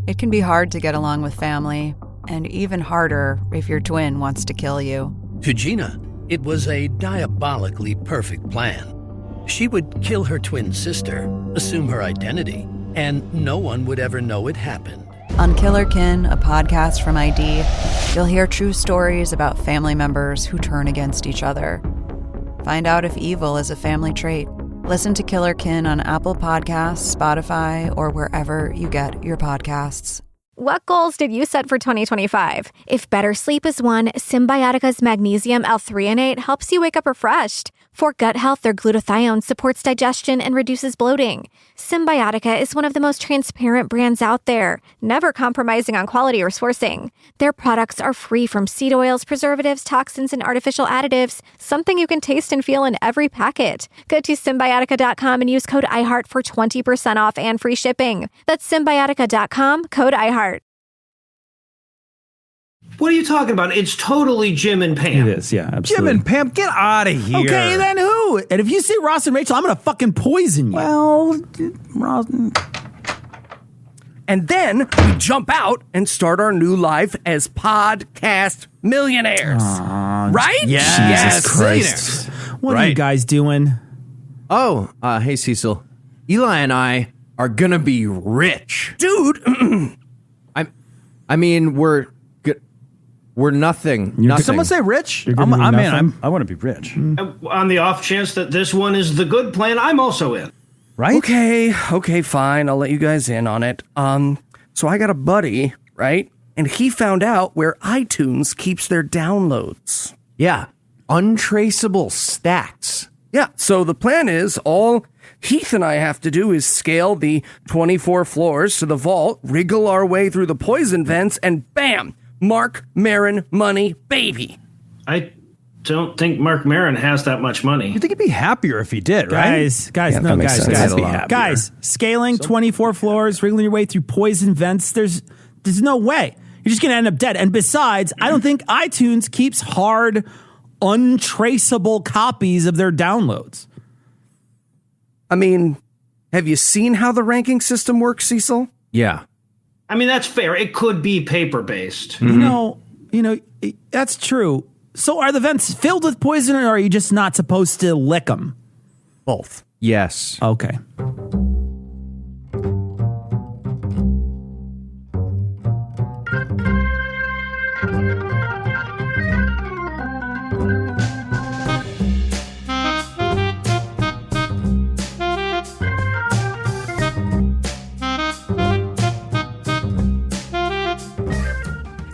It can be hard to get along with family, and even harder if your twin wants to kill you. To Gina, it was a diabolically perfect plan. She would kill her twin sister, assume her identity, and no one would ever know it happened. On Killer Kin, a podcast from ID, you'll hear true stories about family members who turn against each other. Find out if evil is a family trait. Listen to Killer Kin on Apple Podcasts, Spotify, or wherever you get your podcasts. What goals did you set for 2025? If better sleep is one, Symbiotica's magnesium L-threonate helps you wake up refreshed. For gut health, their glutathione supports digestion and reduces bloating. Symbiotica is one of the most transparent brands out there, never compromising on quality or sourcing. Their products are free from seed oils, preservatives, toxins, and artificial additives, something you can taste and feel in every packet. Go to Symbiotica.com and use code iHeart for 20% off and free shipping. That's Symbiotica.com, code iHeart. What are you talking about? It's totally Jim and Pam. It is, yeah, absolutely. Jim and Pam, get out of here. Okay, then who? And if you see Ross and Rachel, I'm going to fucking poison you. Well, Ross. And then we jump out and start our new life as podcast millionaires. Right? Jesus Christ. What are you guys doing? Oh, hey, Cecil. Eli and I are going to be rich. Dude. I mean, we're nothing. Did someone say rich? I'm in. I want to be rich. On the off chance that this one is the good plan, I'm also in. Right? Okay, fine. I'll let you guys in on it. So I got a buddy, right? And he found out where iTunes keeps their downloads. Yeah. Untraceable stacks. Yeah, so the plan is all Heath and I have to do is scale the 24 floors to the vault, wriggle our way through the poison vents, and bam! Mark Maron money, baby. I don't think Mark Maron has that much money. You think he'd be happier if he did, right? Guys, scaling 24 floors, wriggling your way through poison vents, there's no way. You're just going to end up dead. And besides, I don't think iTunes keeps hard, untraceable copies of their downloads. I mean, have you seen how the ranking system works, Cecil? Yeah. I mean, that's fair. It could be paper-based. You know, that's true. So are the vents filled with poison, or are you just not supposed to lick them? Both. Yes. Okay.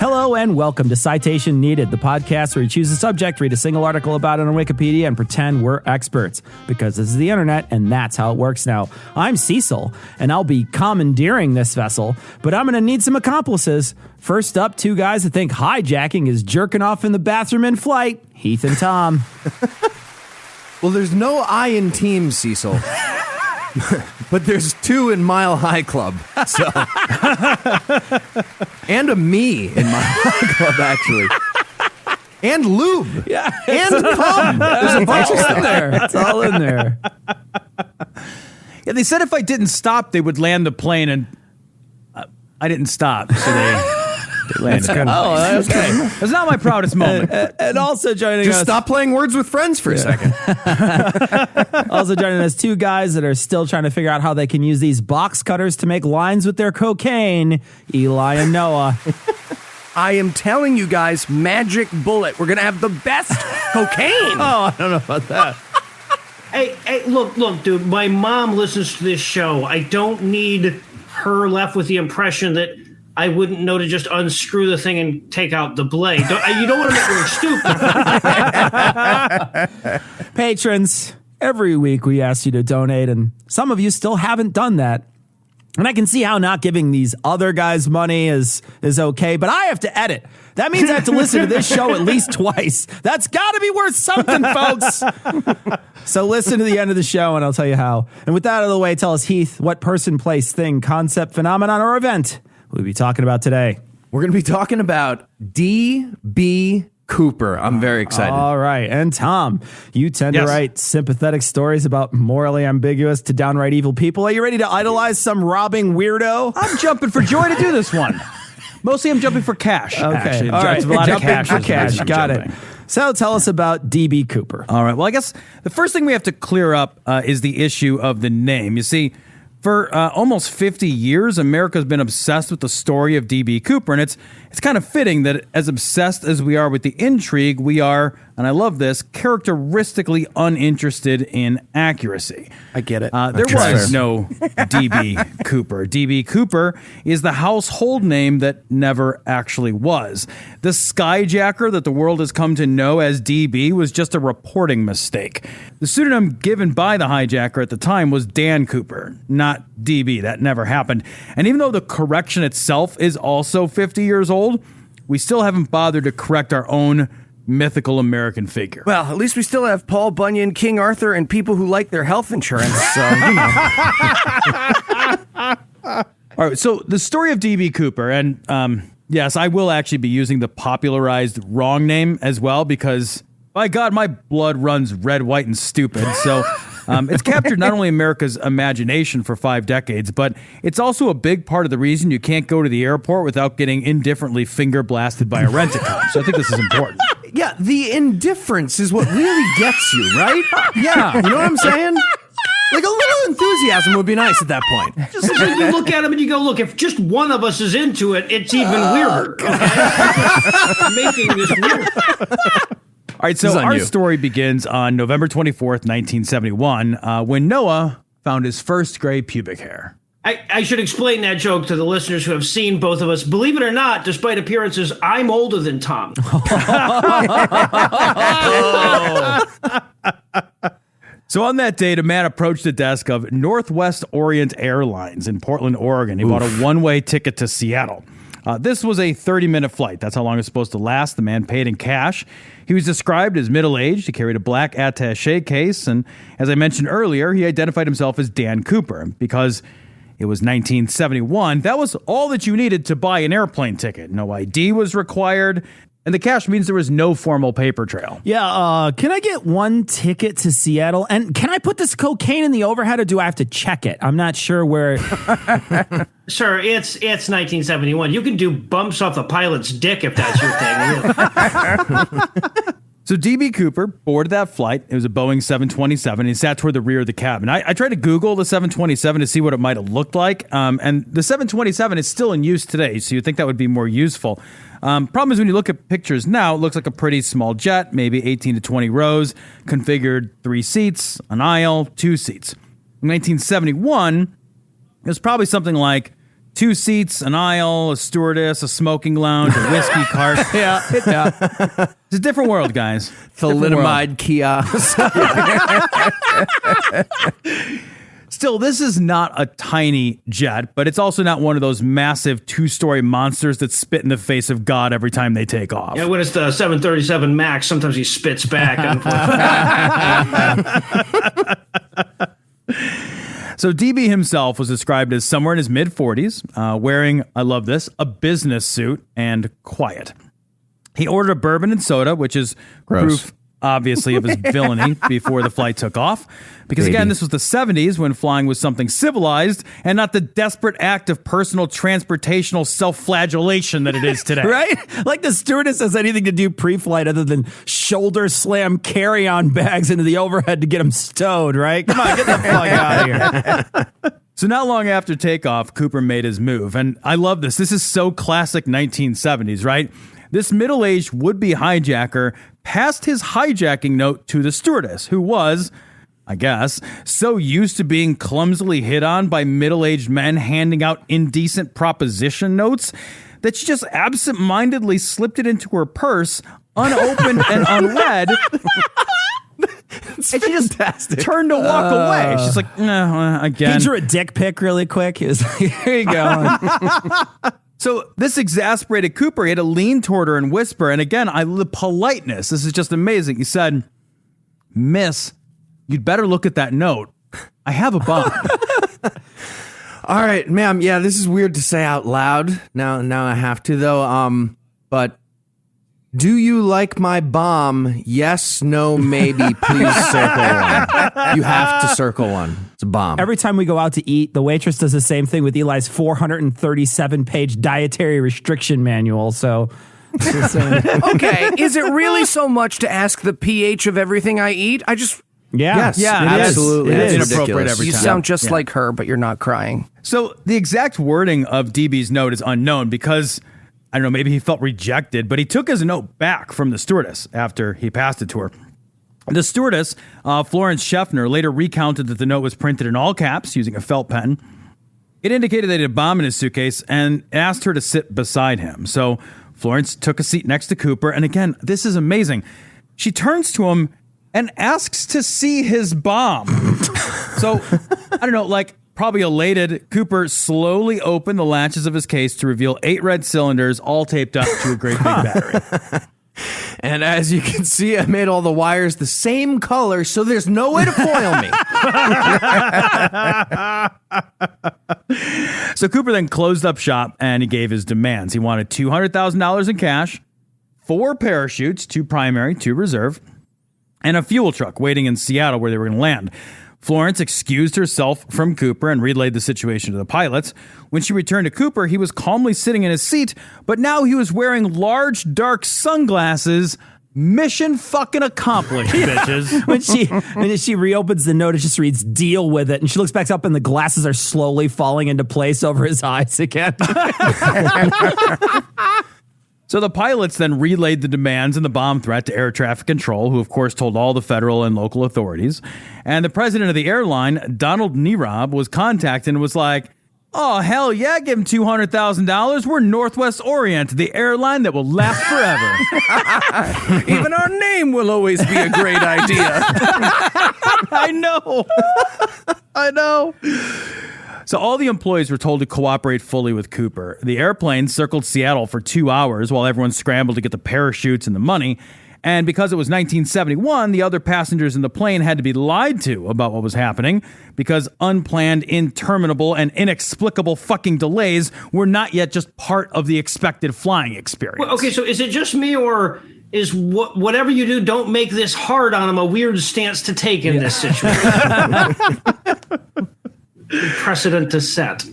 Hello and welcome to Citation Needed, the podcast where you choose a subject, read a single article about it on Wikipedia, and pretend we're experts. Because this is the internet, and that's how it works now. I'm Cecil, and I'll be commandeering this vessel, but I'm going to need some accomplices. First up, two guys that think hijacking is jerking off in the bathroom in flight, Heath and Tom. Well, there's no I in team, Cecil. But there's two in Mile High Club. So. And a me in Mile High Club, actually. And lube. Yeah. And cum. There's a bunch of stuff there. It's all in there. Yeah, they said if I didn't stop, they would land the plane, and I didn't stop, so they landed. That's okay. That's not my proudest moment. And also joining Just us. stop playing Words with Friends for a second. Also joining us, two guys that are still trying to figure out how they can use these box cutters to make lines with their cocaine, Eli and Noah. I am telling you guys, magic bullet. We're going to have the best cocaine. Oh, I don't know about that. Hey, look, dude, my mom listens to this show. I don't need her left with the impression that I wouldn't know to just unscrew the thing and take out the blade. You don't want to make her stupid. Patrons, every week we ask you to donate, and some of you still haven't done that. And I can see how not giving these other guys money is okay, but I have to edit. That means I have to listen to this show at least twice. That's got to be worth something, folks. So listen to the end of the show, and I'll tell you how. And with that out of the way, tell us, Heath, what person, place, thing, concept, phenomenon, or event we'll be talking about today. We're going to be talking about DBZ. Cooper. I'm very excited. All right. And Tom, you tend to Yes. write sympathetic stories about morally ambiguous to downright evil people. Are you ready to idolize some robbing weirdo? I'm jumping for joy to do this one. Mostly I'm jumping for cash. Okay. Actually. All right. It's a lot of Jumping cash. for is the reason cash. I'm Got jumping. it. So tell us about DB Cooper. All right. Well, I guess the first thing we have to clear up is the issue of the name. You see, for almost 50 years, America's been obsessed with the story of D.B. Cooper, and it's kind of fitting that as obsessed as we are with the intrigue, we are, and I love this, characteristically uninterested in accuracy. I get it. There was no D.B. Cooper. D.B. Cooper is the household name that never actually was. The skyjacker that the world has come to know as D.B. was just a reporting mistake. The pseudonym given by the hijacker at the time was Dan Cooper, not D.B. That never happened. And even though the correction itself is also 50 years old, we still haven't bothered to correct our own mythical American figure. Well, at least we still have Paul Bunyan, King Arthur, and people who like their health insurance. So, All right, so the story of D.B. Cooper, and yes, I will actually be using the popularized wrong name as well because, by God, my blood runs red, white, and stupid. So it's captured not only America's imagination for 5 decades, but it's also a big part of the reason you can't go to the airport without getting indifferently finger blasted by a rent-a-car. So I think this is important. Yeah, the indifference is what really gets you, right? Yeah. You know what I'm saying? Like a little enthusiasm would be nice at that point. Just so you look at him and you go, look, if just one of us is into it, it's even weirder. Okay? Making this weird. All right, This is so on our you. story begins on November 24th, 1971, when Noah found his first gray pubic hair. I should explain that joke to the listeners who have seen both of us. Believe it or not, despite appearances, I'm older than Tom. So on that date, a man approached the desk of Northwest Orient Airlines in Portland, Oregon. He bought a one-way ticket to Seattle. This was a 30-minute flight. That's how long it was supposed to last. The man paid in cash. He was described as middle-aged. He carried a black attaché case. And as I mentioned earlier, he identified himself as Dan Cooper because it was 1971. That was all that you needed to buy an airplane ticket. No ID was required. And the cash means there was no formal paper trail. Yeah, can I get one ticket to Seattle? And can I put this cocaine in the overhead or do I have to check it? I'm not sure where. Sir, it's 1971. You can do bumps off the pilot's dick if that's your thing. So D.B. Cooper boarded that flight. It was a Boeing 727. He sat toward the rear of the cabin. I tried to Google the 727 to see what it might have looked like. And the 727 is still in use today, so you'd think that would be more useful. Problem is when you look at pictures now, it looks like a pretty small jet, maybe 18 to 20 rows, configured 3 seats, an aisle, 2 seats. In 1971, it was probably something like 2 seats, an aisle, a stewardess, a smoking lounge, a whiskey cart. Yeah. It's a different world, guys. Thalidomide kiosk. Still, this is not a tiny jet, but it's also not one of those massive 2-story monsters that spit in the face of God every time they take off. Yeah, when it's the 737 MAX, sometimes he spits back. So DB himself was described as somewhere in his mid-40s, wearing, I love this, a business suit and quiet. He ordered a bourbon and soda, which is proof, obviously, of his villainy before the flight took off. Because, again, this was the 70s when flying was something civilized and not the desperate act of personal transportational self-flagellation that it is today. Right? Like the stewardess has anything to do pre-flight other than shoulder slam carry-on bags into the overhead to get them stowed, right? Come on, get the fuck out of here. So not long after takeoff, Cooper made his move. And I love this. This is so classic 1970s, right? This middle-aged would-be hijacker passed his hijacking note to the stewardess, who was, I guess, so used to being clumsily hit on by middle-aged men handing out indecent proposition notes that she just absent-mindedly slipped it into her purse, unopened and unread. And she just turned to walk away. She's like, no, again. He drew a dick pic really quick. He was like, here you go. So this exasperated Cooper. He had to lean toward her and whisper. And again, the politeness. This is just amazing. He said, "Miss, you'd better look at that note. I have a bond." All right, ma'am. Yeah, this is weird to say out loud. Now I have to though. But Do you like my bomb? Yes, no, maybe. Please circle one. You have to circle one. It's a bomb. Every time we go out to eat, the waitress does the same thing with Eli's 437-page dietary restriction manual. So, Okay, is it really so much to ask the pH of everything I eat? Yes, Yeah, it is. absolutely. It It's is inappropriate ridiculous. every You time. sound just Yeah. like her, but you're not crying. So the exact wording of DB's note is unknown because, I don't know, maybe he felt rejected, but he took his note back from the stewardess after he passed it to her. The stewardess, Florence Scheffner, later recounted that the note was printed in all caps using a felt pen. It indicated that he had a bomb in his suitcase and asked her to sit beside him. So Florence took a seat next to Cooper. And again, this is amazing. She turns to him and asks to see his bomb. So, I don't know, like probably elated, Cooper slowly opened the latches of his case to reveal 8 red cylinders all taped up to a great big battery. And as you can see, I made all the wires the same color, so there's no way to foil me. So Cooper then closed up shop and he gave his demands. He wanted $200,000 in cash, 4 parachutes, 2 primary, 2 reserve, and a fuel truck waiting in Seattle where they were going to land. Florence excused herself from Cooper and relayed the situation to the pilots. When she returned to Cooper, he was calmly sitting in his seat, but now he was wearing large, dark sunglasses. Mission fucking accomplished, bitches. when she reopens the note, it just reads "deal with it," and she looks back up, and the glasses are slowly falling into place over his eyes again. So the pilots then relayed the demands and the bomb threat to air traffic control, who of course told all the federal and local authorities. And the president of the airline, Donald Nerob, was contacted and was like, "Oh, hell yeah, give him $200,000. We're Northwest Orient, the airline that will last forever." Even our name will always be a great idea. I know. I know. So all the employees were told to cooperate fully with Cooper. The airplane circled Seattle for 2 hours while everyone scrambled to get the parachutes and the money. And because it was 1971, the other passengers in the plane had to be lied to about what was happening because unplanned, interminable, and inexplicable fucking delays were not yet just part of the expected flying experience. Well, okay, so is it just me, or is whatever you do, don't make this hard on him a weird stance to take in this situation? Precedent to set.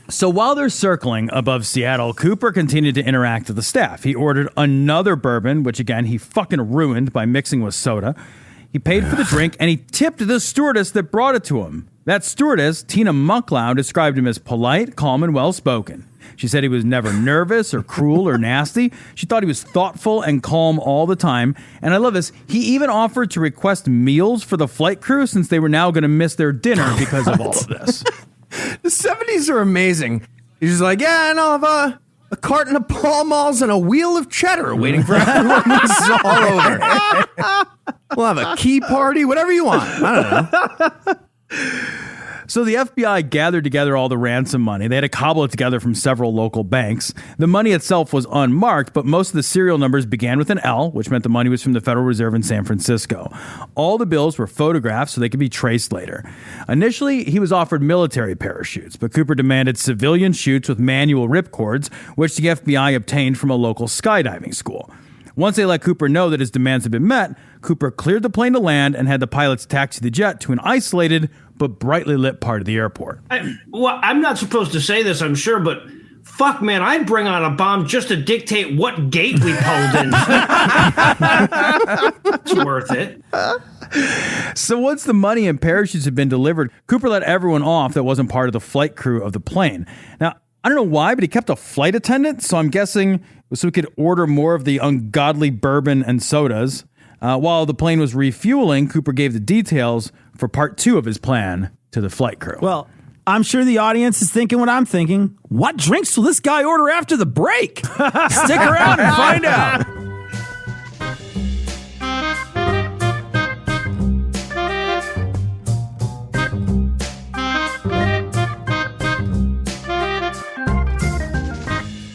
So while they're circling above Seattle, Cooper continued to interact with the staff. He ordered another bourbon, which again, he fucking ruined by mixing with soda. He paid for the drink and he tipped the stewardess that brought it to him. That stewardess, Tina Mucklow, described him as polite, calm, and well-spoken. She said he was never nervous or cruel or nasty. She thought he was thoughtful and calm all the time. And I love this. He even offered to request meals for the flight crew since they were now going to miss their dinner because of all of this. The 70s are amazing. He's just like, yeah, and I'll have a carton of Pall Malls and a wheel of cheddar waiting for everyone. This is all over. We'll have a key party, whatever you want. I don't know. So the FBI gathered together all the ransom money. They had to cobble it together from several local banks. The money itself was unmarked, but most of the serial numbers began with an L, which meant the money was from the Federal Reserve in San Francisco. All the bills were photographed so they could be traced later. Initially, he was offered military parachutes, but Cooper demanded civilian chutes with manual ripcords, which the FBI obtained from a local skydiving school. Once they let Cooper know that his demands had been met, Cooper cleared the plane to land and had the pilots taxi the jet to an isolated but brightly lit part of the airport. I'm not supposed to say this, I'm sure, but fuck, man, I'd bring on a bomb just to dictate what gate we pulled in. It's worth it. So once the money and parachutes had been delivered, Cooper let everyone off that wasn't part of the flight crew of the plane. Now, I don't know why, but he kept a flight attendant, so I'm guessing so he could order more of the ungodly bourbon and sodas. While the plane was refueling, Cooper gave the details for part 2 of his plan to the flight crew. Well, I'm sure the audience is thinking what I'm thinking. What drinks will this guy order after the break? Stick around and find out.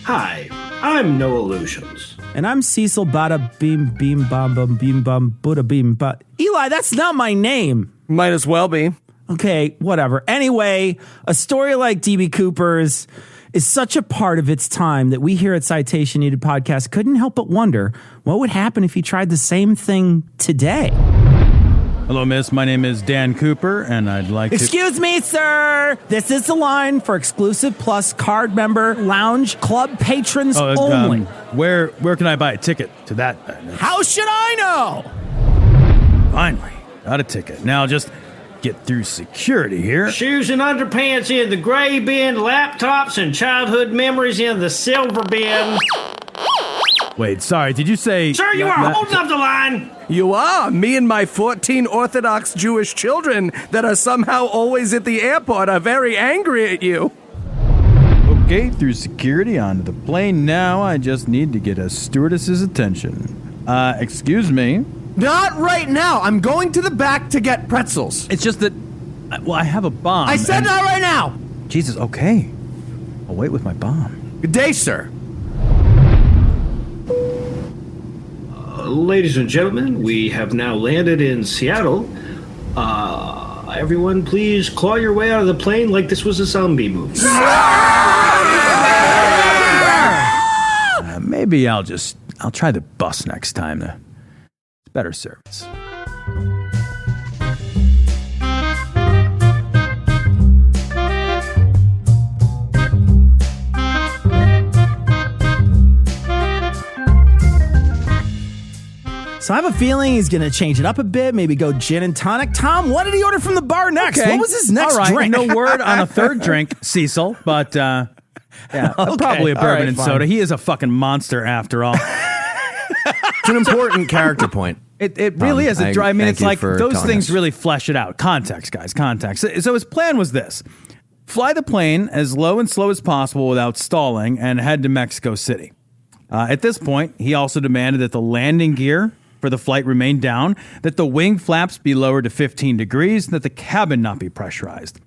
Hi, I'm No Illusions. And I'm Cecil Bada Beam Beam Bam Bam Beam Bam Buddha Beam But Eli, that's not my name. Might as well be. Okay, whatever. Anyway, a story like DB Cooper's is such a part of its time that we here at Citation Needed Podcast couldn't help but wonder what would happen if he tried the same thing today. Hello, miss. My name is Dan Cooper, and I'd like to... Excuse me, sir. This is the line for Exclusive Plus card member lounge club patrons only. Where can I buy a ticket to that? How should I know? Finally, got a ticket. Now just get through security here. Shoes and underpants in the gray bin, laptops and childhood memories in the silver bin. Wait, sorry, did you say... Sir, you are holding up the line. You are. Me and my 14 Orthodox Jewish children that are somehow always at the airport are very angry at you. Okay, through security onto the plane. Now I just need to get a stewardess's attention. Excuse me. Not right now. I'm going to the back to get pretzels. It's just that... Well, I have a bomb. I said not right now. Jesus, okay. I'll wait with my bomb. Good day, sir. Ladies and gentlemen, we have now landed in Seattle. Everyone, please claw your way out of the plane like this was a zombie movie. Maybe I'll try the bus next time. It's better service. So I have a feeling he's going to change it up a bit, maybe go gin and tonic. Tom, what did he order from the bar next? Okay. What was his next All right. drink? No word on a third drink, Cecil, but yeah, probably a All bourbon right, and fine. soda. He is a fucking monster after all. It's an important character point. It really is. I mean, thank it's you like for those telling things us. really flesh it out. Context, guys, context. So his plan was this. Fly the plane as low and slow as possible without stalling and head to Mexico City. At this point, he also demanded that the landing gear for the flight remain down, that the wing flaps be lowered to 15 degrees, and that the cabin not be pressurized.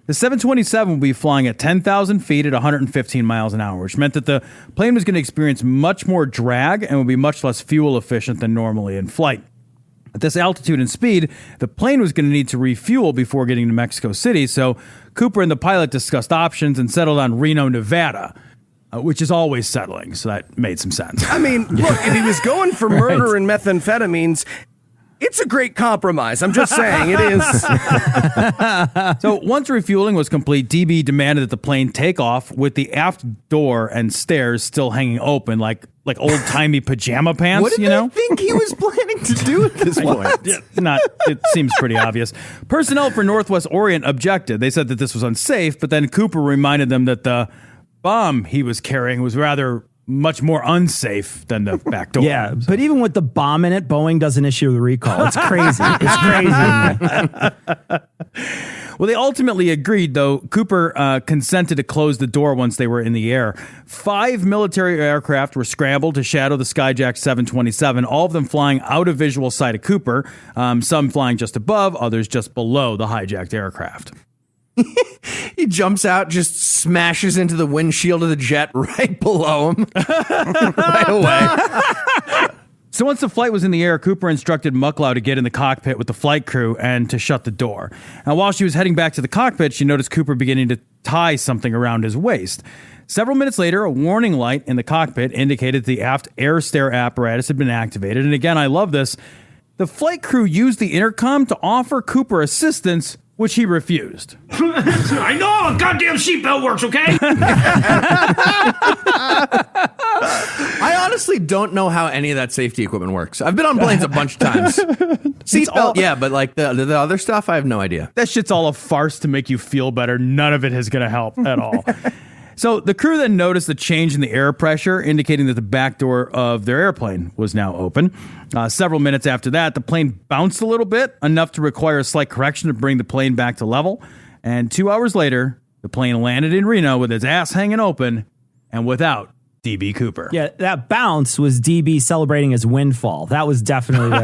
The 727 will be flying at 10,000 feet at 115 miles an hour, which meant that the plane was going to experience much more drag and would be much less fuel efficient than normally in flight. At this altitude and speed, the plane was going to need to refuel before getting to Mexico City, so Cooper and the pilot discussed options and settled on Reno, Nevada, which is always settling, so that made some sense. I mean, look, if he was going for murder and methamphetamines, it's a great compromise. I'm just saying, it is. So once refueling was complete, DB demanded that the plane take off with the aft door and stairs still hanging open, like old-timey pajama pants, What did you know? they think he was planning to do at this point? It seems pretty obvious. Personnel for Northwest Orient objected. They said that this was unsafe, but then Cooper reminded them that the bomb he was carrying was rather much more unsafe than the back door. Yeah, but even with the bomb in it, Boeing doesn't issue the recall. It's crazy. It's crazy. Well, they ultimately agreed, though. Cooper consented to close the door once they were in the air. 5 military aircraft were scrambled to shadow the Skyjack 727, all of them flying out of visual sight of Cooper, some flying just above, others just below the hijacked aircraft. He jumps out, just smashes into the windshield of the jet right below him. Right away. So once the flight was in the air, Cooper instructed Mucklow to get in the cockpit with the flight crew and to shut the door. Now, while she was heading back to the cockpit, she noticed Cooper beginning to tie something around his waist. Several minutes later, a warning light in the cockpit indicated the aft air stair apparatus had been activated. And again, I love this. The flight crew used the intercom to offer Cooper assistance, which he refused. I know a goddamn seatbelt works, okay? I honestly don't know how any of that safety equipment works. I've been on planes a bunch of times. Seatbelt, yeah, but like the other stuff, I have no idea. That shit's all a farce to make you feel better. None of it is going to help at all. So the crew then noticed the change in the air pressure, indicating that the back door of their airplane was now open. Several minutes after that, the plane bounced a little bit, enough to require a slight correction to bring the plane back to level. And 2 hours later, the plane landed in Reno with its ass hanging open and without DB Cooper. Yeah, that bounce was DB celebrating his windfall. That was definitely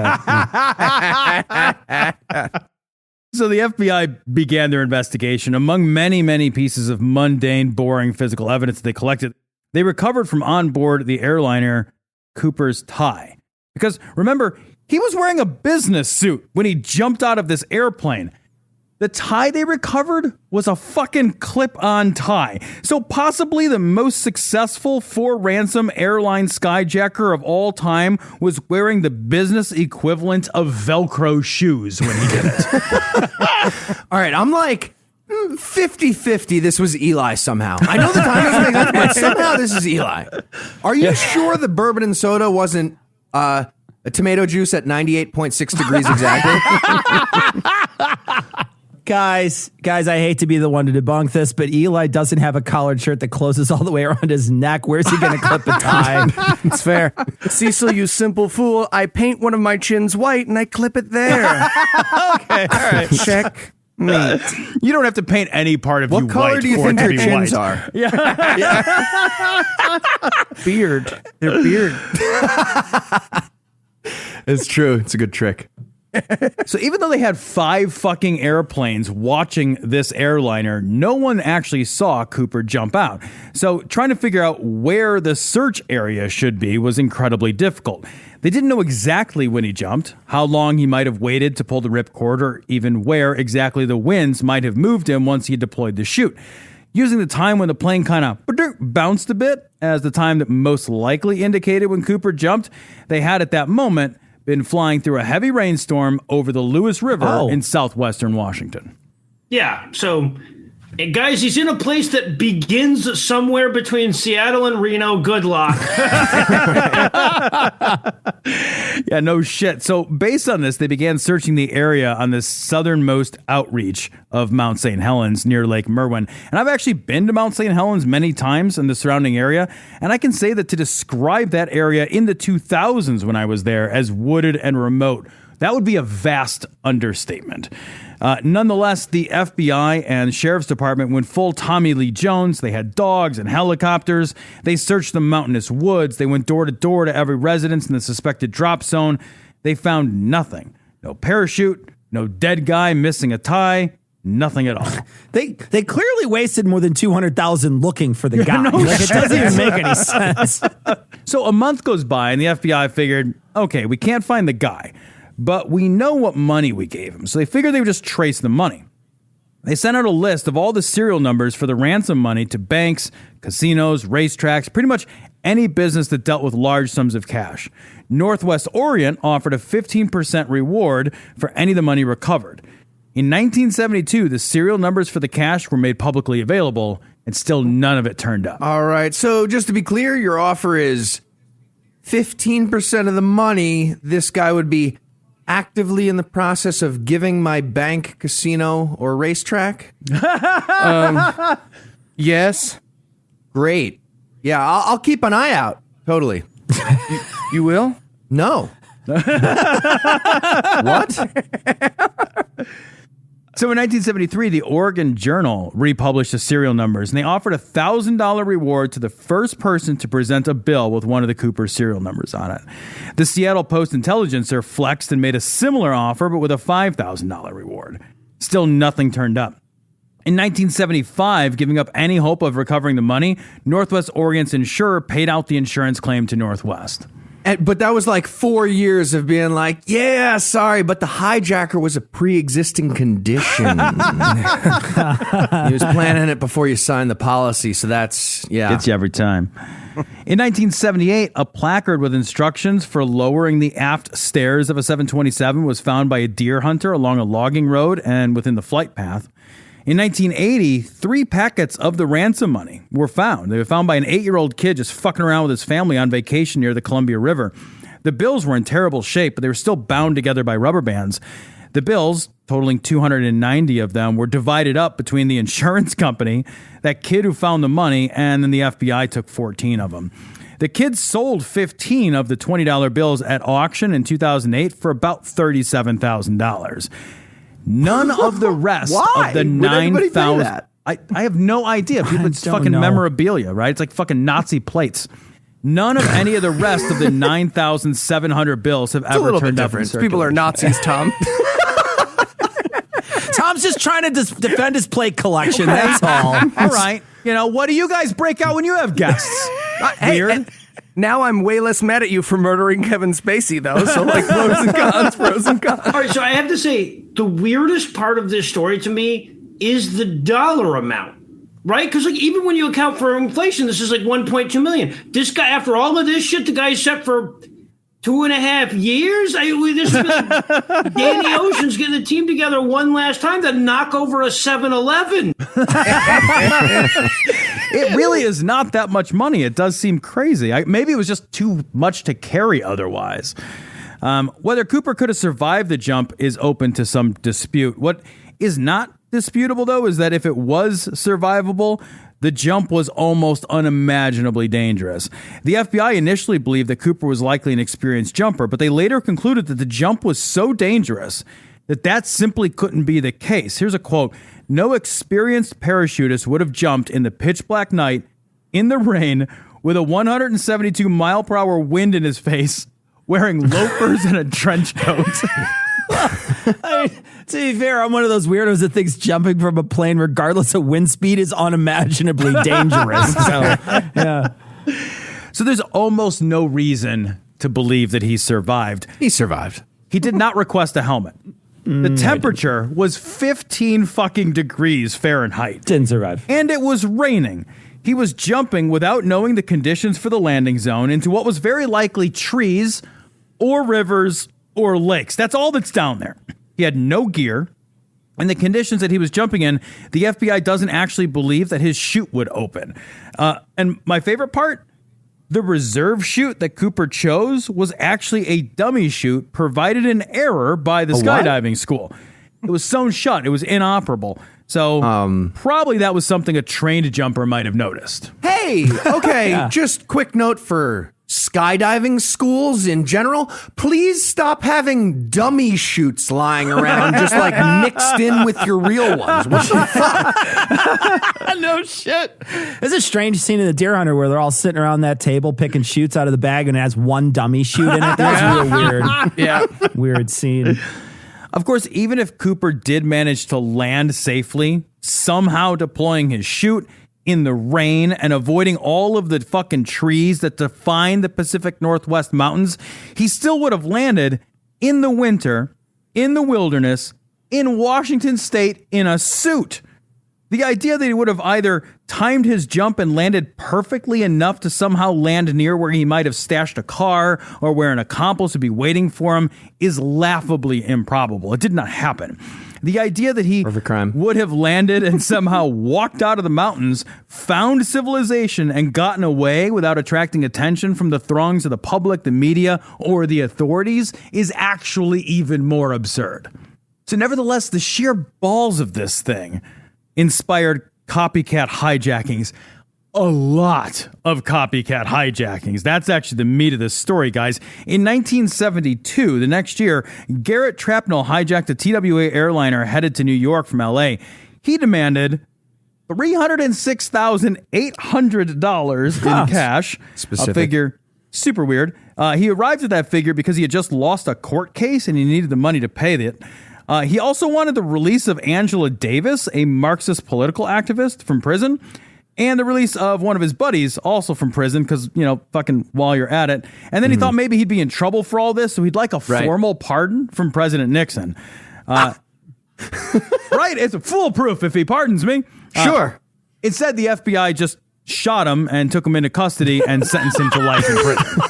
So the FBI began their investigation. Among many, many pieces of mundane, boring physical evidence they collected, they recovered from on board the airliner Cooper's tie. Because remember, he was wearing a business suit when he jumped out of this airplane. The tie they recovered was a fucking clip-on tie. So possibly the most successful for-ransom airline skyjacker of all time was wearing the business equivalent of Velcro shoes when he did it. All right, I'm like 50-50 this was Eli somehow. I know the time doesn't make sense, but somehow this is Eli. Are you sure the bourbon and soda wasn't a tomato juice at 98.6 degrees exactly? Guys, I hate to be the one to debunk this, but Eli doesn't have a collared shirt that closes all the way around his neck. Where's he going to clip the tie? It's fair. Cecil, you simple fool. I paint one of my chins white and I clip it there. Okay, all right. Check. Mate. You don't have to paint any part of you What color white do you for it think to your be chins white. are? Beard. They're beard. It's true. It's a good trick. So even though they had 5 fucking airplanes watching this airliner, no one actually saw Cooper jump out. So trying to figure out where the search area should be was incredibly difficult. They didn't know exactly when he jumped, how long he might have waited to pull the ripcord, or even where exactly the winds might have moved him once he deployed the chute. Using the time when the plane kind of bounced a bit as the time that most likely indicated when Cooper jumped, they had at that moment been flying through a heavy rainstorm over the Lewis River in southwestern Washington. Yeah, so, guys, he's in a place that begins somewhere between Seattle and Reno. Good luck. Yeah, no shit. So based on this, they began searching the area on the southernmost outreach of Mount St. Helens near Lake Merwin. And I've actually been to Mount St. Helens many times in the surrounding area. And I can say that to describe that area in the 2000s when I was there as wooded and remote, that would be a vast understatement. Nonetheless, the FBI and Sheriff's Department went full Tommy Lee Jones. They had dogs and helicopters. They searched the mountainous woods. They went door to door to every residence in the suspected drop zone. They found nothing. No parachute, no dead guy missing a tie, nothing at all. They clearly wasted more than $200,000 looking for the guy. no Like, it doesn't even make any sense. So a month goes by and the FBI figured, okay, we can't find the guy, but we know what money we gave him. So they figured they would just trace the money. They sent out a list of all the serial numbers for the ransom money to banks, casinos, racetracks, pretty much any business that dealt with large sums of cash. Northwest Orient offered a 15% reward for any of the money recovered. In 1972, the serial numbers for the cash were made publicly available, and still none of it turned up. All right. So just to be clear, your offer is 15% of the money. This guy would be actively in the process of giving my bank, casino, or racetrack? Yes. Great. Yeah, I'll keep an eye out. Totally. You will? No. What? So in 1973, the Oregon Journal republished the serial numbers, and they offered a $1,000 reward to the first person to present a bill with one of the Cooper serial numbers on it. The Seattle Post-Intelligencer flexed and made a similar offer, but with a $5,000 reward. Still nothing turned up. In 1975, giving up any hope of recovering the money, Northwest Orient's insurer paid out the insurance claim to Northwest. But that was like 4 years of being like, yeah, sorry, but the hijacker was a pre-existing condition. He was planning it before you signed the policy, so that's, yeah. Gets you every time. In 1978, a placard with instructions for lowering the aft stairs of a 727 was found by a deer hunter along a logging road and within the flight path. In 1980, 3 packets of the ransom money were found. They were found by an 8-year-old kid just fucking around with his family on vacation near the Columbia River. The bills were in terrible shape, but they were still bound together by rubber bands. The bills, totaling 290 of them, were divided up between the insurance company, that kid who found the money, and then the FBI took 14 of them. The kids sold 15 of the $20 bills at auction in 2008 for about $37,000. None of the rest of the 9,000. I have no idea. People, it's fucking memorabilia, right? It's like fucking Nazi plates. None of any of the rest of the 9,700 bills have ever turned up. People are Nazis, Tom. Tom's just trying to defend his plate collection. That's all. All right. You know, what do you guys break out when you have guests? Weird. Now I'm way less mad at you for murdering Kevin Spacey, though. So, like, pros and cons. All right, so I have to say, the weirdest part of this story to me is the dollar amount, right? Because, like, even when you account for inflation, this is like 1.2 million. This guy, after all of this shit, the guy's set for 2.5 years. This is like Danny Ocean's getting the team together one last time to knock over a 7-Eleven. It really is not that much money. It does seem crazy. Maybe it was just too much to carry otherwise. Whether Cooper could have survived the jump is open to some dispute. What is not disputable, though, is that if it was survivable, the jump was almost unimaginably dangerous. The FBI initially believed that Cooper was likely an experienced jumper, but they later concluded that the jump was so dangerous that simply couldn't be the case. Here's a quote. "No experienced parachutist would have jumped in the pitch black night, in the rain, with a 172 mile per hour wind in his face, wearing loafers and a trench coat." I mean, to be fair, I'm one of those weirdos that thinks jumping from a plane, regardless of wind speed, is unimaginably dangerous. So, yeah. So there's almost no reason to believe that he survived. He survived. He did not request a helmet. The temperature was 15 fucking degrees Fahrenheit. Didn't survive. And it was raining. He was jumping without knowing the conditions for the landing zone into what was very likely trees or rivers or lakes. That's all that's down there. He had no gear. And the conditions that he was jumping in, the FBI doesn't actually believe that his chute would open. And my favorite part, the reserve chute that Cooper chose was actually a dummy chute provided in error by the skydiving school. It was sewn shut. It was inoperable. So probably that was something a trained jumper might have noticed. Hey, okay, just quick note for skydiving schools in general. Please stop having dummy chutes lying around just like mixed in with your real ones. What the fuck? No shit. There's a strange scene in The Deer Hunter where they're all sitting around that table picking chutes out of the bag and it has one dummy chute in it. That was real weird. Yeah. Weird scene. Of course, even if Cooper did manage to land safely, somehow deploying his chute in the rain and avoiding all of the fucking trees that define the Pacific Northwest mountains, he still would have landed in the winter, in the wilderness, in Washington State in a suit. The idea that he would have either timed his jump and landed perfectly enough to somehow land near where he might have stashed a car or where an accomplice would be waiting for him is laughably improbable. It did not happen. The idea that he would have landed and somehow walked out of the mountains, found civilization, and gotten away without attracting attention from the throngs of the public, the media, or the authorities is actually even more absurd. So nevertheless, the sheer balls of this thing inspired copycat hijackings. A lot of copycat hijackings. That's actually the meat of this story, guys. In 1972, the next year, Garrett Trapnell hijacked a TWA airliner headed to New York from LA. He demanded $306,800 in cash. Specific. A figure super weird. He arrived at that figure because he had just lost a court case and he needed the money to pay it. He also wanted the release of Angela Davis, a Marxist political activist, from prison, and the release of one of his buddies, also from prison, because, you know, fucking while you're at it. And then he thought maybe he'd be in trouble for all this, so he'd like a formal pardon from President Nixon. Right? It's foolproof if he pardons me. Sure. Instead, the FBI just shot him and took him into custody and sentenced him to life in prison.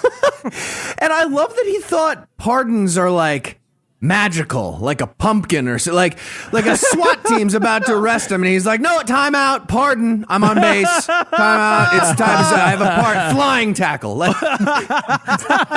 And I love that he thought pardons are like magical, like a pumpkin or so, like a SWAT team's about to arrest him and he's like, no, time out, pardon, I'm on base, time out, it's time to say I have a flying tackle. Like,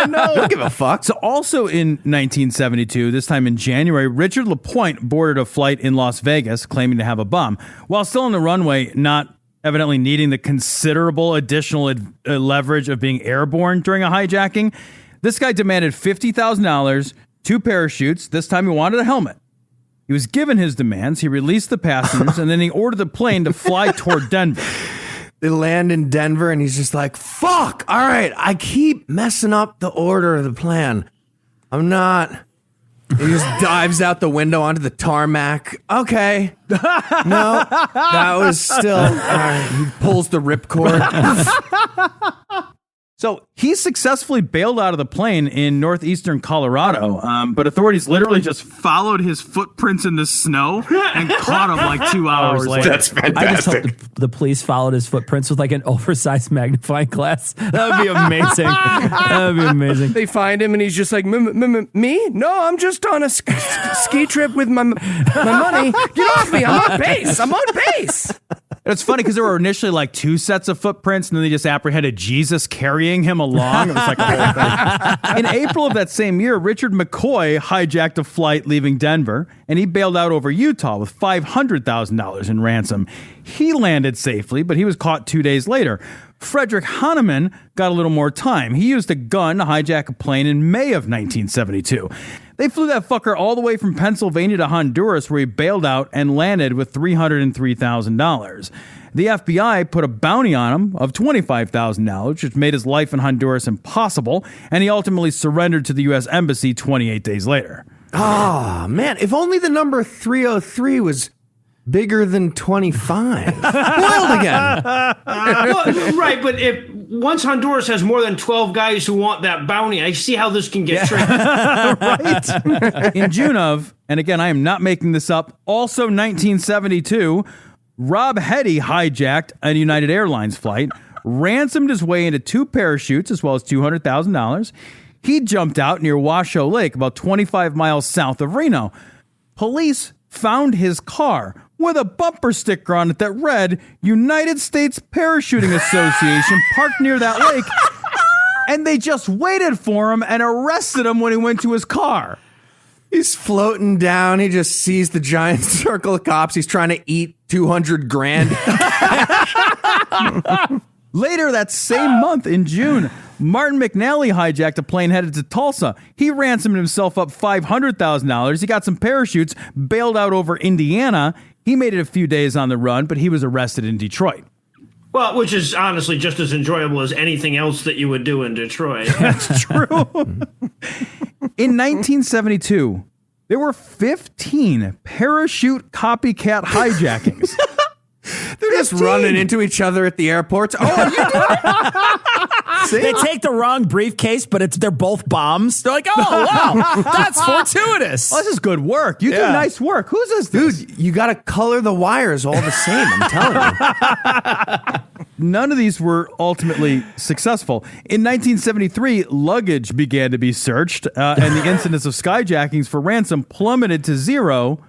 no, don't give a fuck. So also in 1972, this time in January, Richard LaPointe boarded a flight in Las Vegas claiming to have a bomb. While still on the runway, not evidently needing the considerable additional leverage of being airborne during a hijacking, this guy demanded $50,000, 2 parachutes. This time he wanted a helmet. He was given his demands. He released the passengers, and then he ordered the plane to fly toward Denver. They land in Denver, and he's just like, fuck, all right, I keep messing up the order of the plan. I'm not. He just dives out the window onto the tarmac. Okay. No, that was still. All right. He pulls the ripcord. So he successfully bailed out of the plane in northeastern Colorado, but authorities literally just followed his footprints in the snow and caught him like 2 hours later. That's I just hope fantastic. the police followed his footprints with like an oversized magnifying glass. That would be amazing. That would be amazing. They find him and he's just like, me? No, I'm just on a ski trip with my money. Get off me. I'm on base. I'm on base. It's funny because there were initially like 2 sets of footprints, and then they just apprehended Jesus carrying him along. It was like a whole thing. In April of that same year, Richard McCoy hijacked a flight leaving Denver, and he bailed out over Utah with $500,000 in ransom. He landed safely, but he was caught 2 days later. Frederick Hahnemann got a little more time. He used a gun to hijack a plane in May of 1972. They flew that fucker all the way from Pennsylvania to Honduras, where he bailed out and landed with $303,000. The FBI put a bounty on him of $25,000, which made his life in Honduras impossible, and he ultimately surrendered to the U.S. Embassy 28 days later. Oh, man. If only the number 303 was bigger than 25. Wild again. Well, right, but if once Honduras has more than 12 guys who want that bounty, I see how this can get tricky. Right? In June of, and again, I am not making this up, also 1972, Rob Hetty hijacked a United Airlines flight, ransomed his way into 2 parachutes as well as $200,000. He jumped out near Washoe Lake, about 25 miles south of Reno. Police found his car with a bumper sticker on it that read United States Parachuting Association, parked near that lake, and they just waited for him and arrested him when he went to his car. He's floating down. He just sees the giant circle of cops. He's trying to eat 200 grand. Later that same month in June, Martin McNally hijacked a plane headed to Tulsa. He ransomed himself up $500,000. He got some parachutes, bailed out over Indiana. He made it a few days on the run, but he was arrested in Detroit. Well, which is honestly just as enjoyable as anything else that you would do in Detroit. That's true. In 1972, there were 15 parachute copycat hijackings. They're just running into each other at the airports. Oh, are you doing They take the wrong briefcase, but they're both bombs. They're like, oh, wow, that's fortuitous. Oh, this is good work. You do Yeah. nice work. Who's this? Dude, you got to color the wires all the same, I'm telling you. None of these were ultimately successful. In 1973, luggage began to be searched, and the incidence of skyjackings for ransom plummeted to 0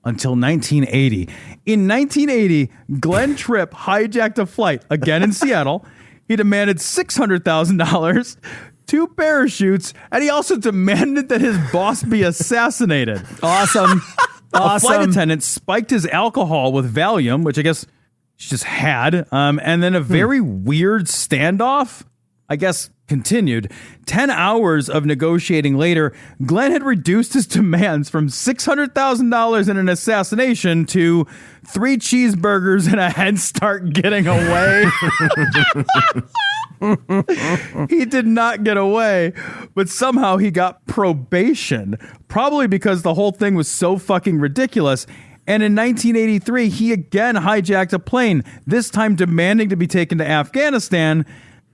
until 1980. In 1980, Glenn Tripp hijacked a flight, again in Seattle. He demanded $600,000, 2 parachutes, and he also demanded that his boss be assassinated. Awesome. A flight attendant spiked his alcohol with Valium, which I guess she just had, and then a very weird standoff, I guess, continued. 10 hours of negotiating later, Glenn had reduced his demands from $600,000 in an assassination to 3 cheeseburgers and a head start getting away. He did not get away, but somehow he got probation, probably because the whole thing was so fucking ridiculous. And in 1983, he again hijacked a plane, this time demanding to be taken to Afghanistan.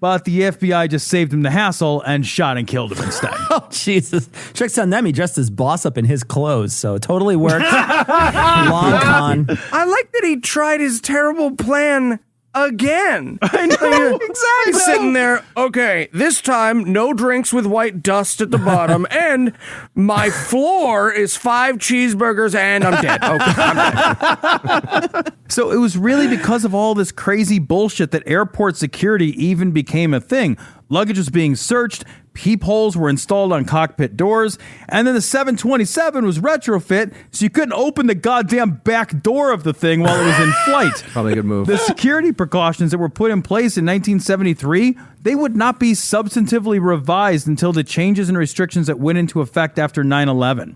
But the FBI just saved him the hassle and shot and killed him instead. Oh, Jesus. Tricks on them. He dressed his boss up in his clothes, so it totally worked. Long con. I like that he tried his terrible plan again. I know, exactly. He's sitting there, okay, this time no drinks with white dust at the bottom, and my floor is 5 cheeseburgers and I'm dead. Okay, I'm dead. So it was really because of all this crazy bullshit that airport security even became a thing. Luggage was being searched, peepholes were installed on cockpit doors, and then the 727 was retrofit, so you couldn't open the goddamn back door of the thing while it was in flight. Probably a good move. The security precautions that were put in place in 1973, they would not be substantively revised until the changes and restrictions that went into effect after 9/11.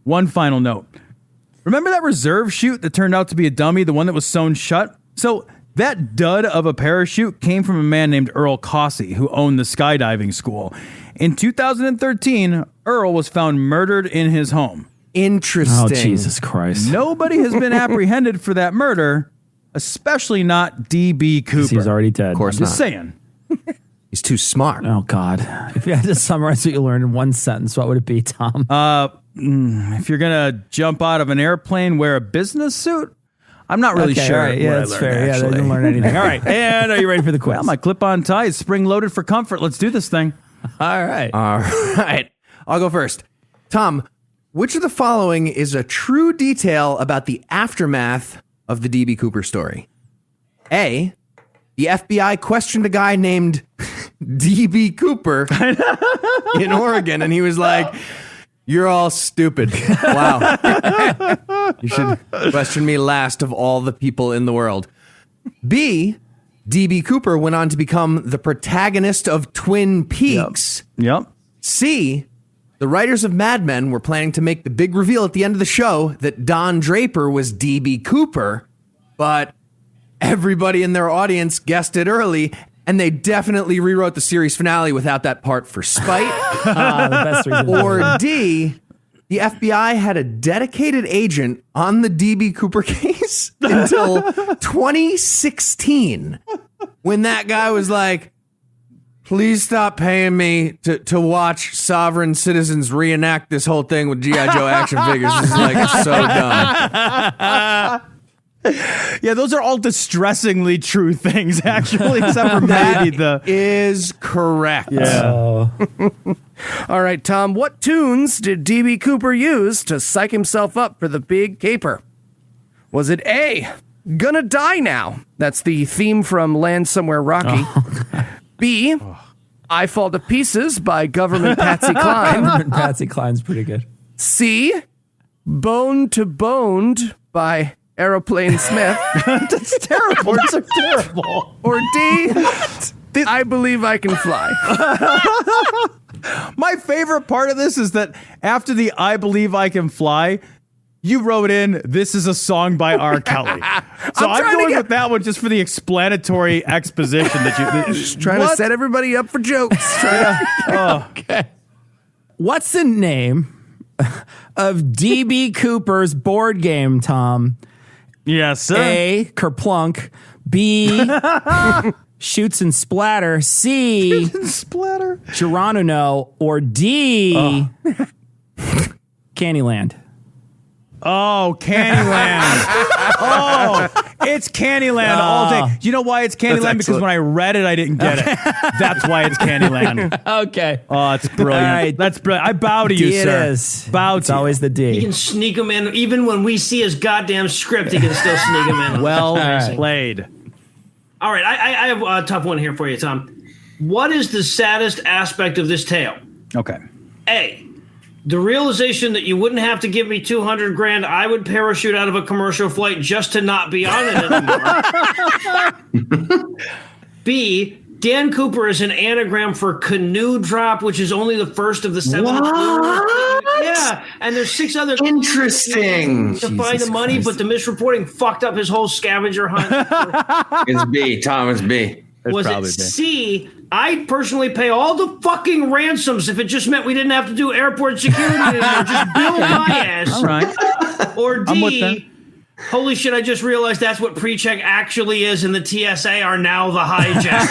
One final note. Remember that reserve chute that turned out to be a dummy, the one that was sewn shut? So that dud of a parachute came from a man named Earl Cossey, who owned the skydiving school. In 2013, Earl was found murdered in his home. Interesting. Oh, Jesus Christ. Nobody has been apprehended for that murder, especially not D.B. Cooper. He's already dead. Of course Just not. saying. He's too smart. Oh, God. If you had to summarize what you learned in one sentence, what would it be, Tom? If you're going to jump out of an airplane, wear a business suit? I'm not really sure. All right. Yeah, that's fair. Yeah, they didn't learn anything. All right. And are you ready for the quiz? Well, my clip-on tie is spring-loaded for comfort. Let's do this thing. All right. All right. I'll go first. Tom, which of the following is a true detail about the aftermath of the D.B. Cooper story? A, the FBI questioned a guy named D.B. Cooper in Oregon, and he was like, "You're all stupid. Wow. You should question me last of all the people in the world." B, D.B. Cooper went on to become the protagonist of Twin Peaks. Yep. C, the writers of Mad Men were planning to make the big reveal at the end of the show that Don Draper was D.B. Cooper, but everybody in their audience guessed it early, and they definitely rewrote the series finale without that part for spite. The best reason. Or D, the FBI had a dedicated agent on the D.B. Cooper case until 2016, when that guy was like, "Please stop paying me to watch sovereign citizens reenact this whole thing with G.I. Joe action figures." This is like, it's so dumb. Yeah, those are all distressingly true things, actually, except for maybe That is correct. Yeah. All right, Tom, what tunes did D.B. Cooper use to psych himself up for the big caper? Was it A, Gonna Die Now? That's the theme from Land Somewhere Rocky. B, I Fall to Pieces by Government Patsy Cline. Patsy Cline's pretty good. C, Bone to Boned by Aeroplane Smith. That's terrible. It's so terrible. Or D, I Believe I Can Fly. My favorite part of this is that after the I Believe I Can Fly, you wrote in, "This is a song by R. Kelly." So I'm going with that one just for the explanatory exposition that you... Just trying to set everybody up for jokes. Okay. What's the name of D.B. Cooper's board game, Tom? Yes, sir. A, Kerplunk. B, Shoots and Splatter. C, Splatter. Geronimo. Or D, Candyland. Oh, Candyland. Oh, it's Candyland all day. You know why it's Candyland? Because when I read it, I didn't get it. That's why it's Candyland. Okay. Oh, it's brilliant. All right. That's brilliant. I bow to you, D sir. it is. Bow It's to you. always the D. He can sneak him in. Even when we see his goddamn script, he can still sneak him in. Well That's amazing. played. All right, I have a tough one here for you, Tom. What is the saddest aspect of this tale? Okay. A, the realization that you wouldn't have to give me $200,000, I would parachute out of a commercial flight just to not be on it anymore. B, Dan Cooper is an anagram for canoe drop, which is only the first of the 7. What? Yeah, and there's 6 other Interesting. to find the money, but the misreporting fucked up his whole scavenger hunt. It's B. Tom, it's B. Was it probably B. C? I'd personally pay all the fucking ransoms if it just meant we didn't have to do airport security anymore. Just bill my ass. All right. Or I'm with D, holy shit, I just realized that's what pre-check actually is, and the TSA are now the hijackers.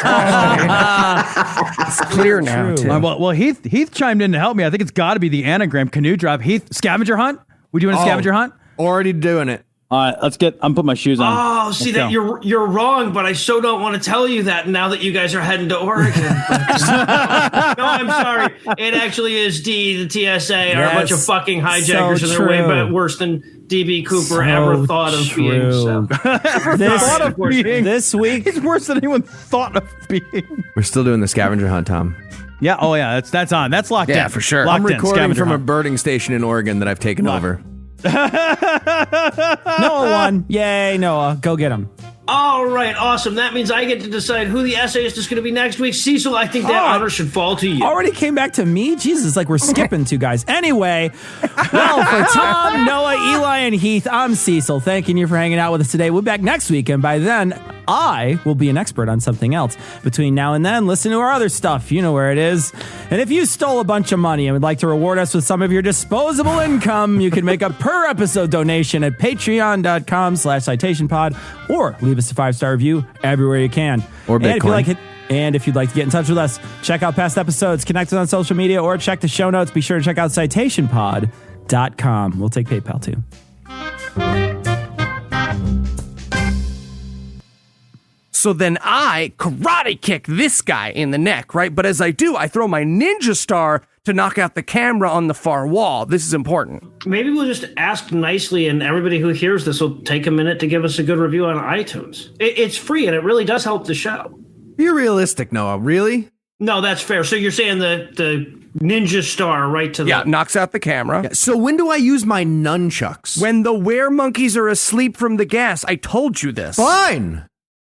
It's clear now, Tim. Well, Heath chimed in to help me. I think it's got to be the anagram canoe drop. Heath, scavenger hunt? We doing a scavenger hunt? Already doing it. All right, I'm putting my shoes on. Oh, see that you're wrong, but I so don't want to tell you that now that you guys are heading to Oregon. No, I'm sorry. It actually is D. The TSA are a bunch of fucking hijackers, so and they're way true. worse than D.B. Cooper So ever thought of being. true. So. This week, It's worse than anyone thought of being. We're still doing the scavenger hunt, Tom. Yeah. Oh, yeah. That's on. That's locked in. Yeah, for sure. Locked I'm in. recording Scavenger from a hunt. birding station in Oregon that I've taken over. Noah won. Yay, Noah. Go get him. All right, awesome. That means I get to decide who the essayist is going to be next week. Cecil, I think that honor should fall to you. Already came back to me? Jesus, like we're skipping 2 guys. Anyway, well, for Tom, Noah, Eli, and Heath, I'm Cecil. Thanking you for hanging out with us today. We'll be back next week, and by then, I will be an expert on something else. Between now and then, listen to our other stuff. You know where it is. And if you stole a bunch of money and would like to reward us with some of your disposable income, you can make a per episode donation at patreon.com/citationpod or leave us a 5-star review everywhere you can. Or And if you Bitcoin. like it, And if you'd like to get in touch with us, check out past episodes, connect us on social media, or check the show notes. Be sure to check out citationpod.com. We'll take PayPal too. So then I karate kick this guy in the neck, right? But as I do, I throw my ninja star to knock out the camera on the far wall. This is important. Maybe we'll just ask nicely, and everybody who hears this will take a minute to give us a good review on iTunes. It's free, and it really does help the show. Be realistic, Noah. Really? No, that's fair. So you're saying the ninja star right to the... Yeah, knocks out the camera. Yeah, so when do I use my nunchucks? When the weremonkeys are asleep from the gas. I told you this. Fine.